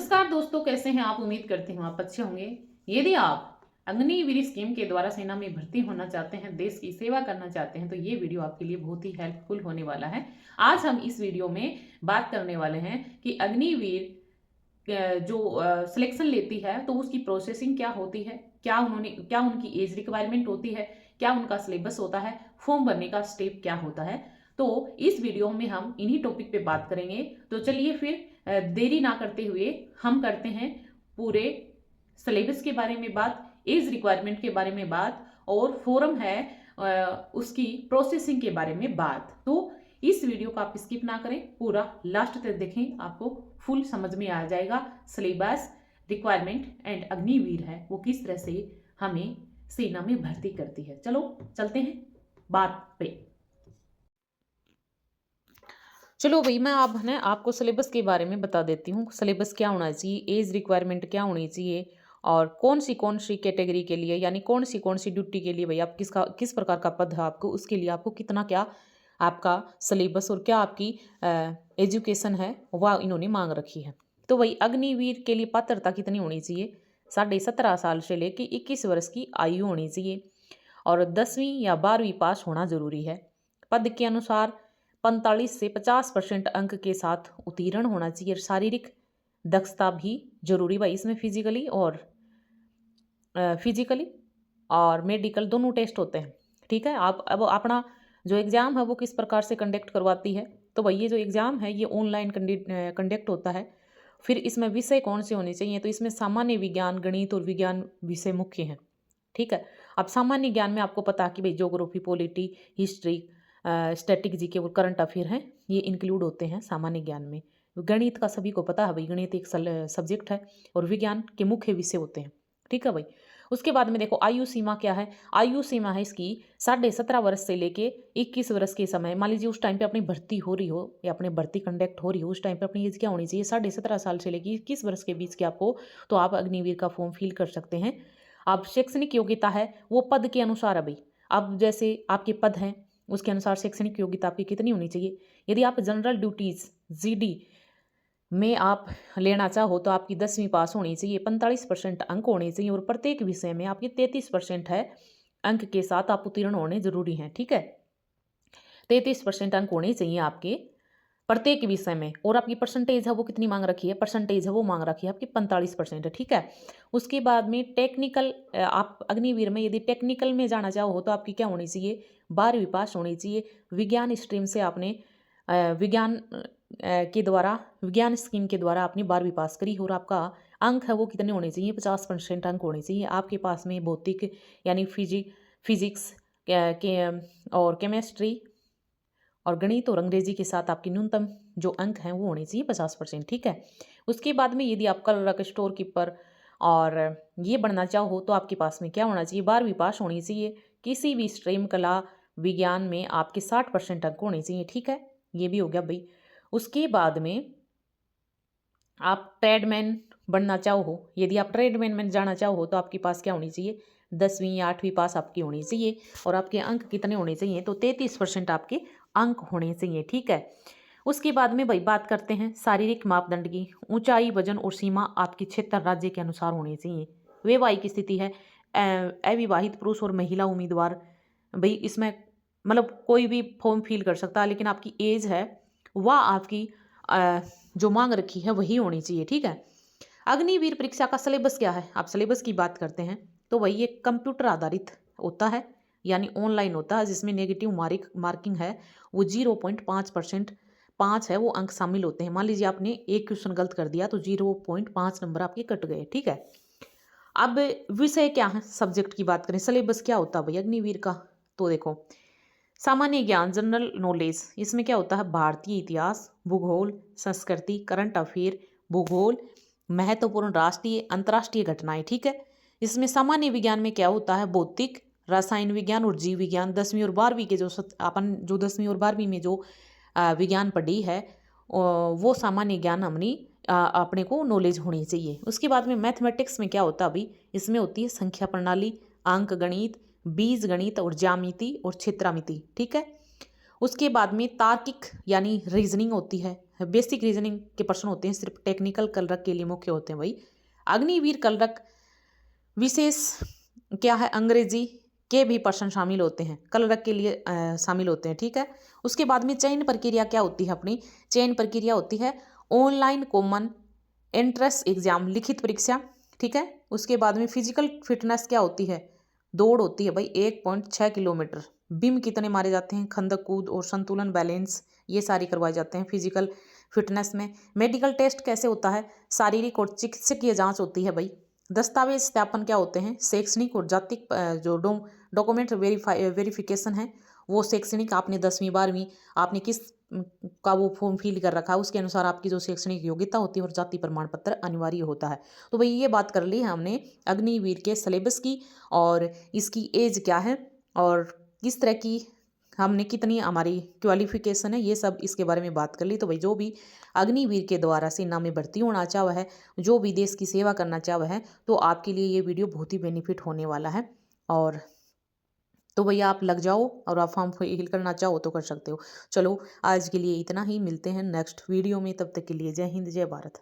नमस्कार दोस्तों, कैसे हैं आप? उम्मीद करती हूँ आप अच्छे होंगे। यदि आप अग्निवीर स्कीम के द्वारा सेना में भर्ती होना चाहते हैं, देश की सेवा करना चाहते हैं, तो ये वीडियो आपके लिए बहुत ही हेल्पफुल होने वाला है। आज हम इस वीडियो में बात करने वाले हैं कि अग्निवीर जो सिलेक्शन लेती है तो उसकी प्रोसेसिंग क्या होती है, क्या उनकी एज रिक्वायरमेंट होती है, क्या उनका सिलेबस होता है, फॉर्म भरने का स्टेप क्या होता है। तो इस वीडियो में हम इन्हीं टॉपिक पे बात करेंगे। तो चलिए फिर देरी ना करते हुए हम करते हैं पूरे सिलेबस के बारे में बात, एज रिक्वायरमेंट के बारे में बात, और फॉर्म है उसकी प्रोसेसिंग के बारे में बात। तो इस वीडियो को आप स्किप ना करें, पूरा लास्ट तक देखें, आपको फुल समझ में आ जाएगा। सिलेबस, रिक्वायरमेंट एंड अग्निवीर है वो किस तरह से हमें सेना में भर्ती करती है। चलो चलते हैं बात पे। चलो भाई, मैं अब है आपको सिलेबस के बारे में बता देती हूँ। सिलेबस क्या होना चाहिए, एज रिक्वायरमेंट क्या होनी चाहिए, और कौन सी कैटेगरी के लिए, यानी कौन सी ड्यूटी के लिए भाई आप किस प्रकार का पद है आपको, उसके लिए आपको कितना क्या आपका सिलेबस और क्या आपकी एजुकेशन है वह इन्होंने मांग रखी है। तो भाई अग्निवीर के लिए पात्रता कितनी होनी चाहिए? 17.5 साल से लेकर 21 वर्ष की आयु होनी चाहिए और 10वीं या 12वीं पास होना जरूरी है। पद के अनुसार 45 से 50% अंक के साथ उत्तीर्ण होना चाहिए। शारीरिक दक्षता भी जरूरी भाई, इसमें फिजिकली और मेडिकल दोनों टेस्ट होते हैं। ठीक है, आप अब अपना जो एग्ज़ाम है वो किस प्रकार से कंडक्ट करवाती है? तो भाई ये जो एग्ज़ाम है ये ऑनलाइन कंडक्ट होता है। फिर इसमें विषय कौन से होने चाहिए? तो इसमें सामान्य विज्ञान, गणित और विज्ञान विषय मुख्य हैं। ठीक है, अब सामान्य ज्ञान में आपको पता है कि भाई geography, polity, history, static, GK और करंट अफेयर हैं, ये इंक्लूड होते हैं सामान्य ज्ञान में। गणित का सभी को पता है भाई, गणित एक सब्जेक्ट है और विज्ञान के मुख्य विषय होते हैं। ठीक है भाई। उसके बाद में देखो आयु सीमा क्या है। आयु सीमा है इसकी 17.5 वर्ष से लेके 21 वर्ष के समय। मान लीजिए उस टाइम पे अपनी भर्ती हो रही हो या अपनी भर्ती कंडक्ट हो रही हो, उस टाइम पे अपनी एज क्या होनी चाहिए? 17.5 साल से लेके 21 वर्ष के बीच के आपको, तो आप अग्निवीर का फॉर्म फिल कर सकते हैं। अब शैक्षणिक योग्यता है वो पद के अनुसार है भाई। अब जैसे आपके पद हैं उसके अनुसार शैक्षणिक योग्यता आपकी कितनी होनी चाहिए। यदि आप जनरल ड्यूटीज जीडी में आप लेना चाहो तो आपकी 10वीं पास होनी चाहिए, 45% अंक होने चाहिए और प्रत्येक विषय में आपके 33% है अंक के साथ आप उत्तीर्ण होने जरूरी हैं। ठीक है, 33% अंक होने चाहिए आपके प्रत्येक विषय में। और आपकी परसेंटेज है वो कितनी मांग रखी है? परसेंटेज है वो मांग रखी है आपकी 45% है। ठीक है, उसके बाद में टेक्निकल, आप अग्निवीर में यदि टेक्निकल में जाना चाहो तो आपकी क्या होनी चाहिए? 12वीं पास होनी चाहिए। विज्ञान स्ट्रीम से आपने विज्ञान स्कीम के द्वारा आपने 12वीं पास करी और आपका अंक है वो कितने होने चाहिए? 50% अंक होने चाहिए। आपके पास में भौतिक यानी फिजिक्स के और केमिस्ट्री और गणित और अंग्रेजी के साथ आपकी न्यूनतम जो अंक हैं वो होने चाहिए 50%। ठीक है, उसके बाद में यदि आप क्लर्क, स्टोर कीपर और ये बनना चाहो तो आपके पास में क्या होना चाहिए? 12वीं पास होनी चाहिए। किसी भी स्ट्रीम, कला, विज्ञान में आपके 60% अंक होने चाहिए। ठीक है, ये भी हो गया भाई। उसके बाद में आप ट्रेडमैन बनना चाहो, यदि आप ट्रेडमैन में जाना चाहो तो आपके पास क्या होनी चाहिए? 10वीं या 8वीं पास आपकी होनी चाहिए और आपके अंक कितने होने चाहिए? तो 33% आपके अंक होने चाहिए। ठीक है, उसके बाद में भाई बात करते हैं शारीरिक मापदंड की। ऊंचाई, वजन और सीमा आपकी क्षेत्र, राज्य के अनुसार होनी चाहिए। वैवाहिक स्थिति है, अविवाहित पुरुष और महिला उम्मीदवार, भाई इसमें मतलब कोई भी फॉर्म फिल कर सकता है, लेकिन आपकी एज है वह आपकी जो मांग रखी है वही होनी चाहिए। ठीक है, अग्निवीर परीक्षा का सिलेबस क्या है? आप सिलेबस की बात करते हैं तो वही ये कंप्यूटर आधारित होता है, यानी ऑनलाइन होता है, जिसमें नेगेटिव मार्किंग है वो 0.5% 5 है वो अंक शामिल होते हैं। मान लीजिए आपने एक क्वेश्चन गलत कर दिया तो 0.5 नंबर आपके कट गए। ठीक है, अब विषय क्या है, सब्जेक्ट की बात करें, सिलेबस क्या होता है भाई अग्निवीर का? तो देखो सामान्य ज्ञान, जनरल नॉलेज, इसमें क्या होता है? भारतीय इतिहास, भूगोल, संस्कृति, करंट अफेयर, भूगोल, महत्वपूर्ण राष्ट्रीय अंतर्राष्ट्रीय घटनाएं। ठीक है, इसमें सामान्य विज्ञान में क्या होता है? भौतिक, रसायन विज्ञान और जीव विज्ञान। 10वीं और 12वीं के जो अपन जो 10वीं और 12वीं में जो विज्ञान पढ़ी है वो सामान्य ज्ञान हमने अपने को नॉलेज होनी चाहिए। उसके बाद में मैथमेटिक्स में क्या होता है अभी? इसमें होती है संख्या प्रणाली, अंक गणित, बीज गणित और ज्यामिति और क्षेत्रामिति। ठीक है, उसके बाद में तार्किक यानी रीजनिंग होती है, बेसिक रीजनिंग के प्रश्न होते हैं, सिर्फ टेक्निकल कलरक के लिए मुख्य होते हैं भाई। अग्निवीर कलरक विशेष क्या है, अंग्रेजी के भी प्रश्न शामिल होते हैं, कलरक के लिए शामिल होते हैं, ठीक है। उसके बाद में चयन प्रक्रिया क्या होती है अपनी, चयन प्रक्रिया होती है ऑनलाइन कॉमन एंट्रेंस एग्जाम, लिखित परीक्षा, ठीक है। उसके बाद में फिजिकल फिटनेस क्या होती है, दौड़ होती है भाई 1.6 किलोमीटर, बिम कितने मारे जाते हैं, खंदक कूद और संतुलन बैलेंस, ये सारे करवाए जाते हैं फिजिकल फिटनेस में। मेडिकल टेस्ट कैसे होता है, शारीरिक और चिकित्सकीय जांच होती है भाई। दस्तावेज सत्यापन क्या होते हैं, शैक्षणिक और जातिक जो डॉक्यूमेंट वेरिफिकेशन है, वो शैक्षणिक आपने 10वीं 12वीं आपने किस का वो फॉर्म फिल कर रखा है उसके अनुसार आपकी जो शैक्षणिक योग्यता होती है और जाति प्रमाण पत्र अनिवार्य होता है। तो भाई ये बात कर ली है हमने अग्निवीर के सिलेबस की, और इसकी एज क्या है और किस तरह की हमने कितनी हमारी क्वालिफिकेशन है, ये सब इसके बारे में बात कर ली। तो भाई जो भी अग्निवीर के द्वारा सेना में भर्ती होना चाह है, जो भी देश की सेवा करना चाह है, तो आपके लिए ये वीडियो बहुत ही बेनिफिट होने वाला है। और तो भैया आप लग जाओ, और आप फॉर्म फिल करना चाहो तो कर सकते हो। चलो आज के लिए इतना ही, मिलते हैं नेक्स्ट वीडियो में, तब तक के लिए जय हिंद जय भारत।